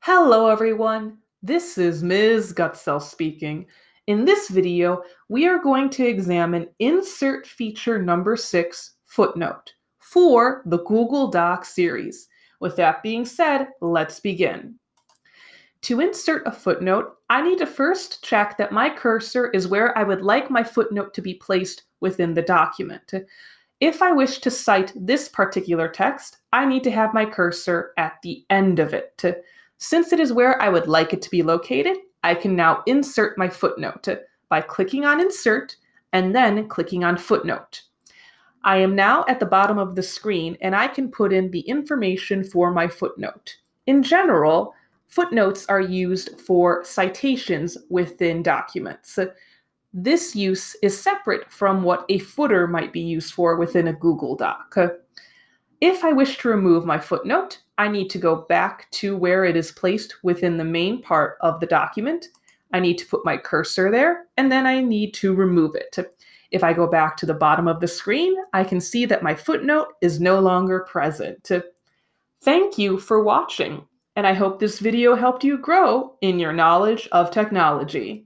Hello everyone, this is Ms. Gutzel speaking. In this video, we are going to examine insert feature number 6, Footnote, for the Google Docs series. With that being said, let's begin. To insert a footnote, I need to first check that my cursor is where I would like my footnote to be placed within the document. If I wish to cite this particular text, I need to have my cursor at the end of it. Since it is where I would like it to be located, I can now insert my footnote by clicking on Insert and then clicking on Footnote. I am now at the bottom of the screen and I can put in the information for my footnote. In general, footnotes are used for citations within documents. This use is separate from what a footer might be used for within a Google Doc. If I wish to remove my footnote, I need to go back to where it is placed within the main part of the document. I need to put my cursor there, and then I need to remove it. If I go back to the bottom of the screen, I can see that my footnote is no longer present. Thank you for watching, and I hope this video helped you grow in your knowledge of technology.